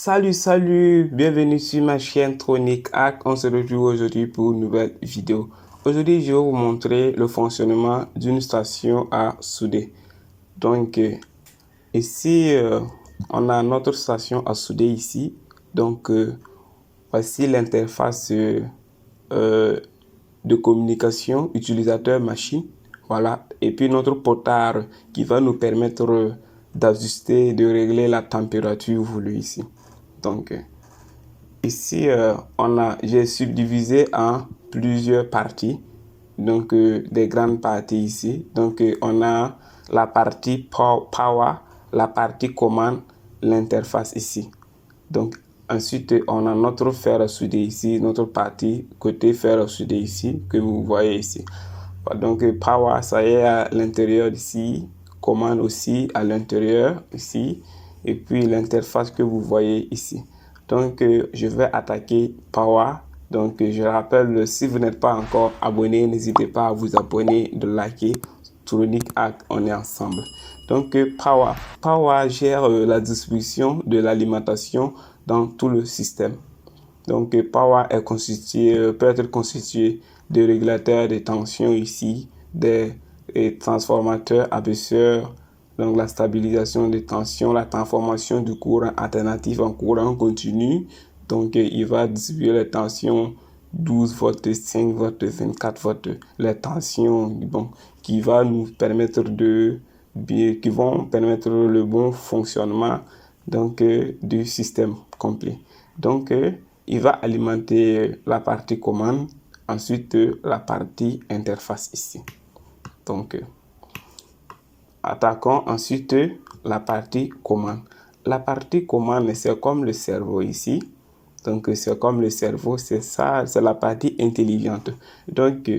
Salut, bienvenue sur ma chaîne Tronic Hack. On se retrouve aujourd'hui pour une nouvelle vidéo. Aujourd'hui, je vais vous montrer le fonctionnement d'une station à souder. Donc, ici, on a notre station à souder ici. Donc, voici l'interface de communication utilisateur-machine. Voilà. Et puis, notre potard qui va nous permettre d'ajuster, de régler la température voulue ici. Donc, ici, j'ai subdivisé en plusieurs parties. Donc, des grandes parties ici. Donc, on a la partie power, la partie commande, l'interface ici. Donc, ensuite, on a notre fer à souder ici, notre partie côté fer à souder ici, que vous voyez ici. Donc, power, ça y est à l'intérieur ici. Commande aussi à l'intérieur ici. Et puis, l'interface que vous voyez ici. Donc, je vais attaquer Power. Donc, je rappelle, si vous n'êtes pas encore abonné, n'hésitez pas à vous abonner, de liker. Tronic Hack, on est ensemble. Donc, Power. Power gère la distribution de l'alimentation dans tout le système. Donc, Power est peut être constitué de régulateurs de tension ici, des transformateurs, abaisseurs, donc la stabilisation des tensions, la transformation du courant alternatif en courant continu. Donc, il va distribuer les tensions 12 volts, 5 volts, 24 volts, les tensions qui va nous permettre qui vont permettre le bon fonctionnement du système complet. Donc, il va alimenter la partie commande, ensuite la partie interface ici. Donc, attaquons ensuite la partie commande. La partie commande, c'est comme le cerveau ici. Donc, c'est comme le cerveau, c'est ça, c'est la partie intelligente. Donc,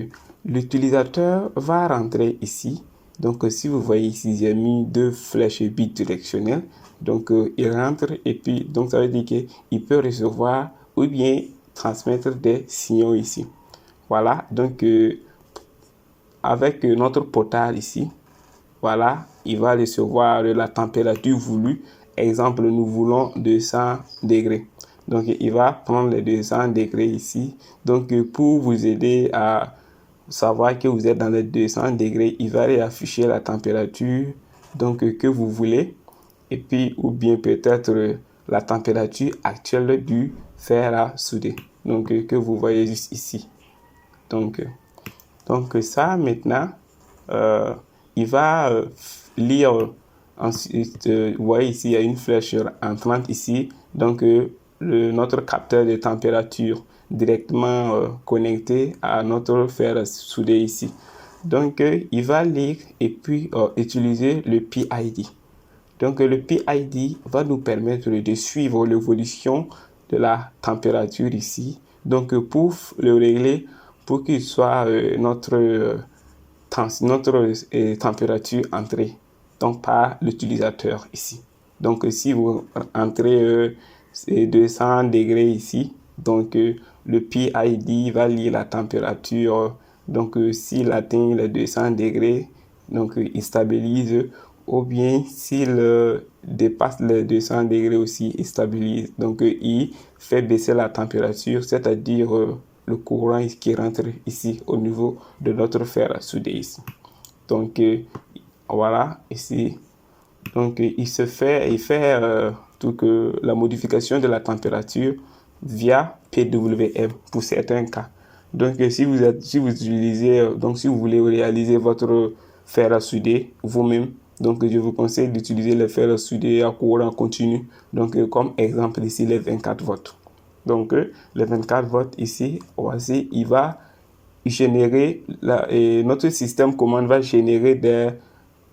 l'utilisateur va rentrer ici. Donc, si vous voyez ici, j'ai mis deux flèches bidirectionnelles. Donc, il rentre et puis, donc ça veut dire qu'il peut recevoir ou bien transmettre des signaux ici. Voilà, donc, avec notre potard ici, voilà, il va recevoir la température voulue. Exemple, nous voulons 200 degrés. Donc, il va prendre les 200 degrés ici. Donc, pour vous aider à savoir que vous êtes dans les 200 degrés, il va afficher la température que vous voulez. Et puis, ou bien peut-être la température actuelle du fer à souder. Donc, que vous voyez juste ici. Donc ça, maintenant, il va lire. Ensuite, vous voyez ici, il y a une flèche entrante ici. Donc, notre capteur de température directement connecté à notre fer à souder ici. Donc, il va lire et puis utiliser le PID. Donc, le PID va nous permettre de suivre l'évolution de la température ici. Donc, pour le régler, pour qu'il soit notre température entrée, donc par l'utilisateur ici. Donc, si vous entrez 200 degrés ici, donc le PID va lire la température. Donc, s'il atteint les 200 degrés, donc il stabilise, ou bien s'il dépasse les 200 degrés aussi, il stabilise. Donc, il fait baisser la température, c'est-à-dire le courant qui rentre ici au niveau de notre fer à souder ici. Donc, voilà, ici. Donc, il fait la modification de la température via PWM pour certains cas. Donc, si vous utilisez, si vous voulez réaliser votre fer à souder vous-même, donc je vous conseille d'utiliser le fer à souder à courant continu. Donc, comme exemple ici, les 24 volts. Donc, les 24 volts ici, voici, il va générer, notre système commande va générer des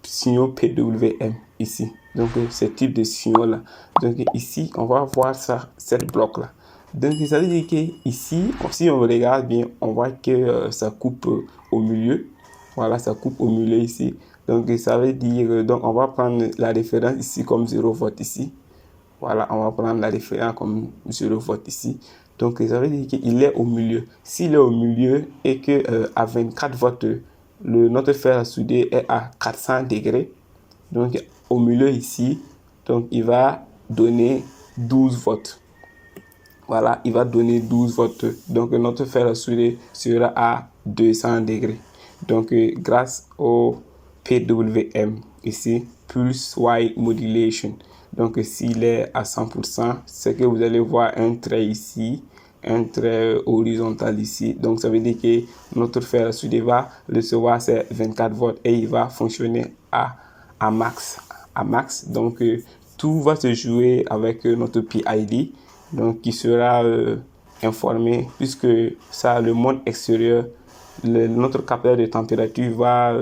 signaux PWM ici. Donc, ce type de signaux-là. Donc, ici, on va voir ça, cette bloc-là. Donc, ça veut dire qu'ici, si on regarde bien, on voit que ça coupe au milieu. Voilà, ça coupe au milieu ici. Donc, ça veut dire, donc on va prendre la référence ici comme 0 volt ici. Voilà, on va prendre la référence comme 0 volt ici. Donc, ça veut dire qu'il est au milieu. S'il est au milieu et que à 24 volts, notre fer à souder est à 400 degrés, donc au milieu ici, donc il va donner 12 volts. Voilà, il va donner 12 volts. Donc, notre fer à souder sera à 200 degrés. Donc, grâce au PWM, ici, Pulse Wide Modulation. Donc, s'il est à 100%, c'est que vous allez voir un trait ici, un trait horizontal ici. Donc, ça veut dire que notre fer à souder va recevoir ces 24 volts et il va fonctionner à max. Donc, tout va se jouer avec notre PID. Donc, qui sera informé puisque ça, le monde extérieur, notre capteur de température va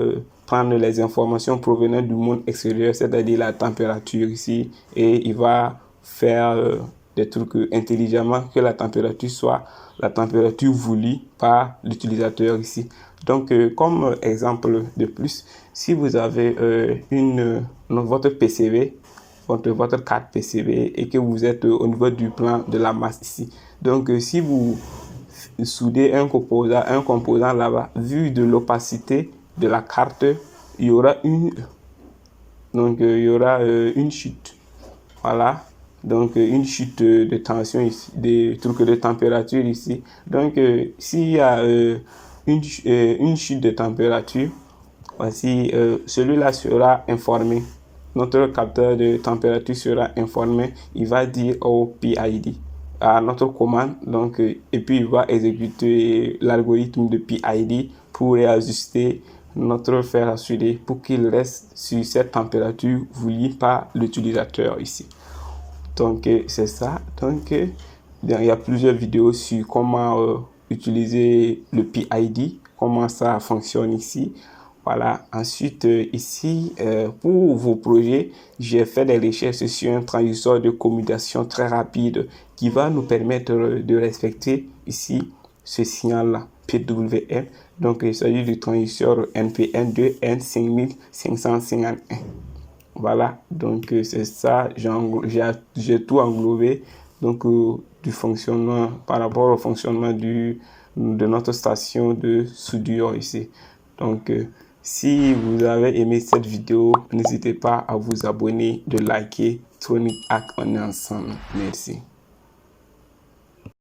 prendre les informations provenant du monde extérieur, c'est-à-dire la température ici, et il va faire des trucs intelligemment que la température soit la température voulue par l'utilisateur ici. Donc, comme exemple de plus, si vous avez votre PCB, votre carte PCB et que vous êtes au niveau du plan de la masse ici. Donc, si vous soudez un composant là-bas, vu de l'opacité de la carte, il y aura une chute. Voilà. Donc, une chute de tension ici, des trucs de température ici. Donc, s'il y a une chute de température, voici, celui-là sera informé. Notre capteur de température sera informé. Il va dire au PID, à notre commande. Donc, et puis, il va exécuter l'algorithme de PID pour réajuster notre fer à souder pour qu'il reste sur cette température voulue par l'utilisateur ici. Donc, c'est ça. Donc, il y a plusieurs vidéos sur comment utiliser le PID, comment ça fonctionne ici. Voilà. Ensuite, ici, pour vos projets, j'ai fait des recherches sur un transistor de commutation très rapide qui va nous permettre de respecter ici ce signal-là, PWM. Donc, il s'agit du transistor NPN2 N5551. Voilà, donc c'est ça, j'ai tout englobé, donc du fonctionnement, par rapport au fonctionnement de notre station de soudure ici. Donc, si vous avez aimé cette vidéo, n'hésitez pas à vous abonner, de liker. Tronic Hack, on est ensemble. Merci.